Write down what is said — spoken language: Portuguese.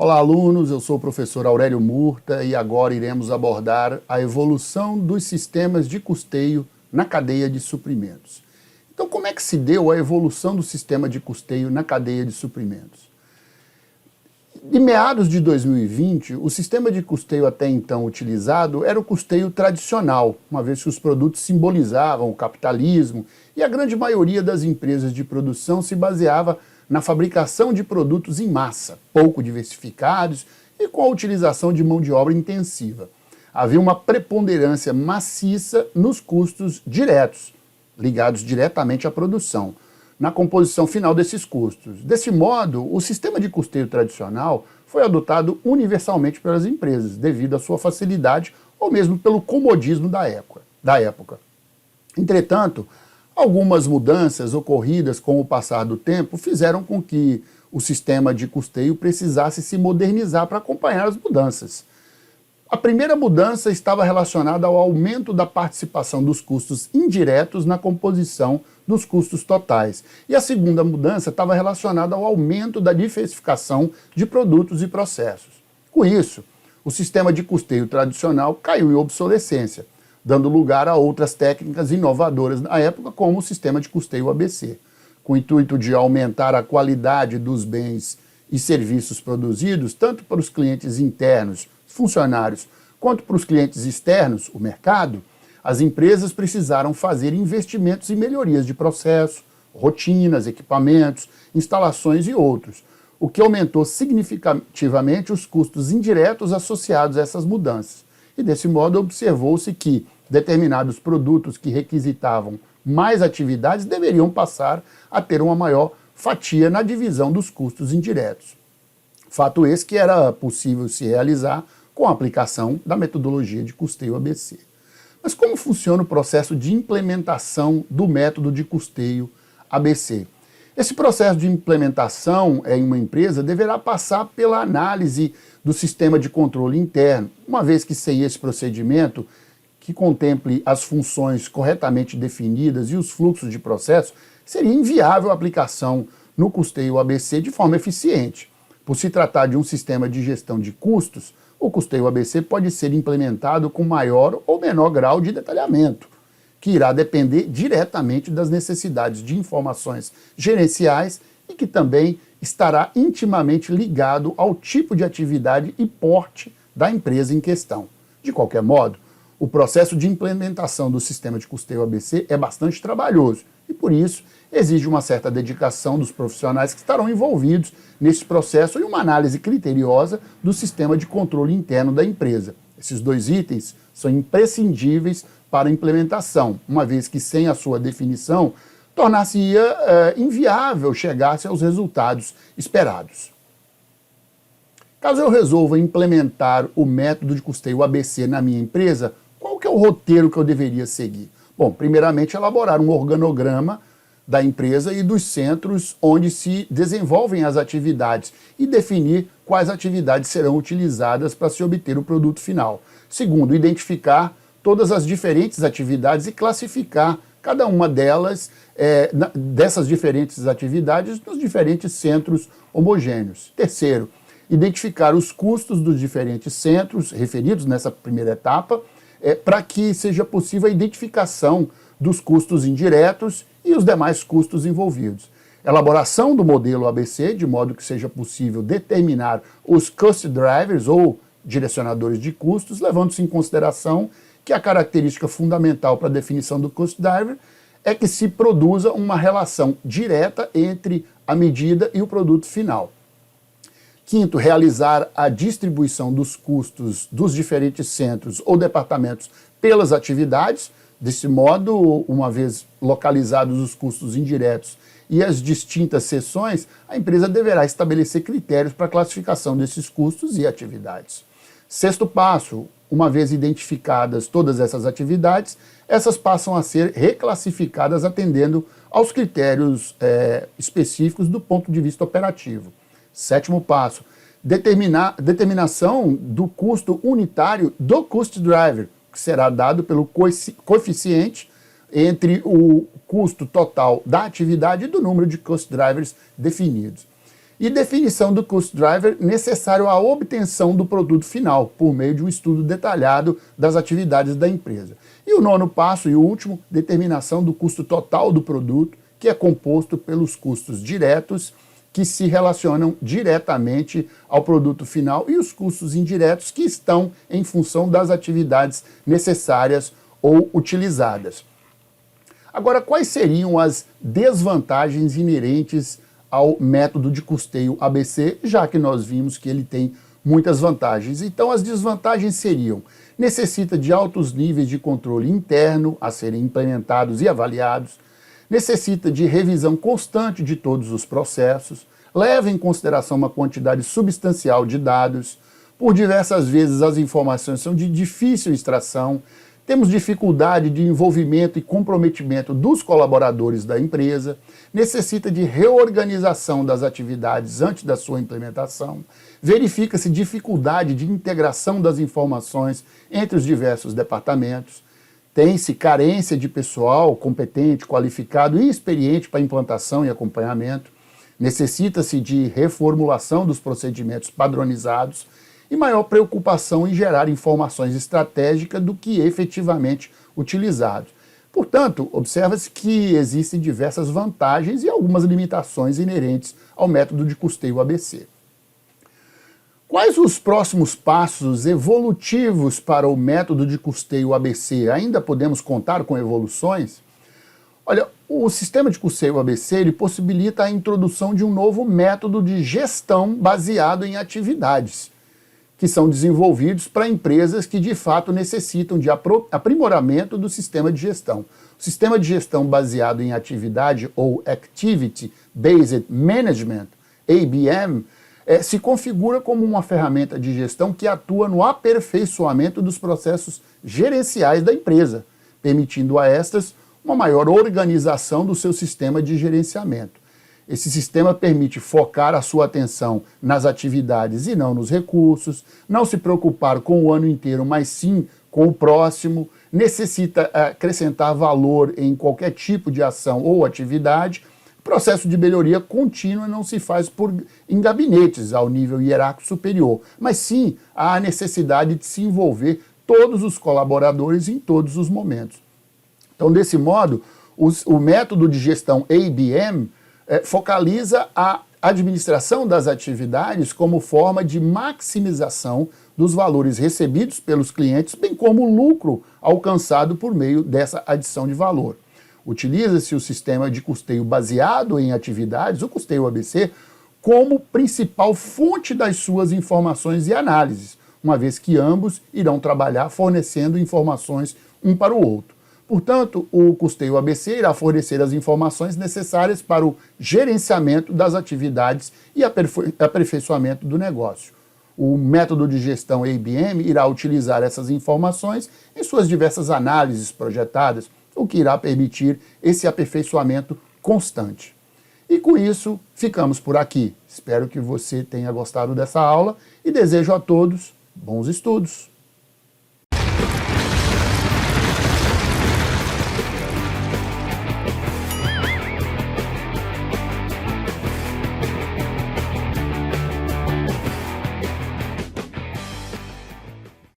Olá, alunos, eu sou o professor Aurélio Murta e agora iremos abordar a evolução dos sistemas de custeio na cadeia de suprimentos. Então, como é que se deu a evolução do sistema de custeio na cadeia de suprimentos? De meados de 2020, o sistema de custeio até então utilizado era o custeio tradicional, uma vez que os produtos simbolizavam o capitalismo e a grande maioria das empresas de produção se baseava na fabricação de produtos em massa, pouco diversificados e com a utilização de mão de obra intensiva. Havia uma preponderância maciça nos custos diretos, ligados diretamente à produção, na composição final desses custos. Desse modo, o sistema de custeio tradicional foi adotado universalmente pelas empresas, devido à sua facilidade ou mesmo pelo comodismo da época. Entretanto, algumas mudanças ocorridas com o passar do tempo fizeram com que o sistema de custeio precisasse se modernizar para acompanhar as mudanças. A primeira mudança estava relacionada ao aumento da participação dos custos indiretos na composição dos custos totais. E a segunda mudança estava relacionada ao aumento da diversificação de produtos e processos. Com isso, o sistema de custeio tradicional caiu em obsolescência, dando lugar a outras técnicas inovadoras na época, como o sistema de custeio ABC, com o intuito de aumentar a qualidade dos bens e serviços produzidos, tanto para os clientes internos, funcionários, quanto para os clientes externos, o mercado. As empresas precisaram fazer investimentos em melhorias de processo, rotinas, equipamentos, instalações e outros, o que aumentou significativamente os custos indiretos associados a essas mudanças. E desse modo observou-se que determinados produtos que requisitavam mais atividades deveriam passar a ter uma maior fatia na divisão dos custos indiretos. Fato esse que era possível se realizar com a aplicação da metodologia de custeio ABC. Mas como funciona o processo de implementação do método de custeio ABC? Esse processo de implementação em uma empresa deverá passar pela análise do sistema de controle interno, uma vez que sem esse procedimento, que contemple as funções corretamente definidas e os fluxos de processo, seria inviável a aplicação no custeio ABC de forma eficiente. Por se tratar de um sistema de gestão de custos, o custeio ABC pode ser implementado com maior ou menor grau de detalhamento, que irá depender diretamente das necessidades de informações gerenciais e que também estará intimamente ligado ao tipo de atividade e porte da empresa em questão. De qualquer modo, o processo de implementação do sistema de custeio ABC é bastante trabalhoso e, por isso, exige uma certa dedicação dos profissionais que estarão envolvidos nesse processo e uma análise criteriosa do sistema de controle interno da empresa. Esses dois itens são imprescindíveis para a implementação, uma vez que sem a sua definição, tornar-se-ia inviável chegar-se aos resultados esperados. Caso eu resolva implementar o método de custeio ABC na minha empresa, qual que é o roteiro que eu deveria seguir? Bom, primeiramente elaborar um organograma da empresa e dos centros onde se desenvolvem as atividades e definir quais atividades serão utilizadas para se obter o produto final. Segundo, identificar todas as diferentes atividades e classificar cada uma delas, dessas diferentes atividades, nos diferentes centros homogêneos. Terceiro, identificar os custos dos diferentes centros referidos nessa primeira etapa, para que seja possível a identificação dos custos indiretos e os demais custos envolvidos. Elaboração do modelo ABC, de modo que seja possível determinar os cost drivers ou direcionadores de custos, levando-se em consideração que a característica fundamental para a definição do cost driver é que se produza uma relação direta entre a medida e o produto final. Quinto, realizar a distribuição dos custos dos diferentes centros ou departamentos pelas atividades. Desse modo, uma vez localizados os custos indiretos e as distintas seções, a empresa deverá estabelecer critérios para a classificação desses custos e atividades. Sexto passo, uma vez identificadas todas essas atividades, essas passam a ser reclassificadas atendendo aos critérios específicos do ponto de vista operativo. Sétimo passo, determinação do custo unitário do cost driver, que será dado pelo coeficiente entre o custo total da atividade e do número de cost drivers definidos. e definição do cost driver necessário à obtenção do produto final, por meio de um estudo detalhado das atividades da empresa. E o nono passo e último, determinação do custo total do produto, que é composto pelos custos diretos, que se relacionam diretamente ao produto final, e os custos indiretos, que estão em função das atividades necessárias ou utilizadas. Agora, quais seriam as desvantagens inerentes ao método de custeio ABC, já que nós vimos que ele tem muitas vantagens? Então, as desvantagens seriam: necessita de altos níveis de controle interno a serem implementados e avaliados, necessita de revisão constante de todos os processos, leva em consideração uma quantidade substancial de dados, por diversas vezes as informações são de difícil extração, temos dificuldade de envolvimento e comprometimento dos colaboradores da empresa, necessita de reorganização das atividades antes da sua implementação, verifica-se dificuldade de integração das informações entre os diversos departamentos, tem-se carência de pessoal competente, qualificado e experiente para implantação e acompanhamento, necessita-se de reformulação dos procedimentos padronizados e maior preocupação em gerar informações estratégicas do que efetivamente utilizados. Portanto, observa-se que existem diversas vantagens e algumas limitações inerentes ao método de custeio ABC. Quais os próximos passos evolutivos para o método de custeio ABC? Ainda podemos contar com evoluções? Olha, o sistema de custeio ABC ele possibilita a introdução de um novo método de gestão baseado em atividades, que são desenvolvidos para empresas que de fato necessitam de aprimoramento do sistema de gestão. O sistema de gestão baseado em atividade, ou Activity Based Management, ABM, se configura como uma ferramenta de gestão que atua no aperfeiçoamento dos processos gerenciais da empresa, permitindo a estas uma maior organização do seu sistema de gerenciamento. Esse sistema permite focar a sua atenção nas atividades e não nos recursos, não se preocupar com o ano inteiro, mas sim com o próximo, necessita acrescentar valor em qualquer tipo de ação ou atividade. O processo de melhoria contínua não se faz em gabinetes ao nível hierárquico superior, mas sim há a necessidade de se envolver todos os colaboradores em todos os momentos. Então, desse modo, o método de gestão ABM focaliza a administração das atividades como forma de maximização dos valores recebidos pelos clientes, bem como o lucro alcançado por meio dessa adição de valor. Utiliza-se o sistema de custeio baseado em atividades, o custeio ABC, como principal fonte das suas informações e análises, uma vez que ambos irão trabalhar fornecendo informações um para o outro. Portanto, o custeio ABC irá fornecer as informações necessárias para o gerenciamento das atividades e aperfeiçoamento do negócio. O método de gestão ABM irá utilizar essas informações em suas diversas análises projetadas, o que irá permitir esse aperfeiçoamento constante. E com isso, ficamos por aqui. Espero que você tenha gostado dessa aula e desejo a todos bons estudos.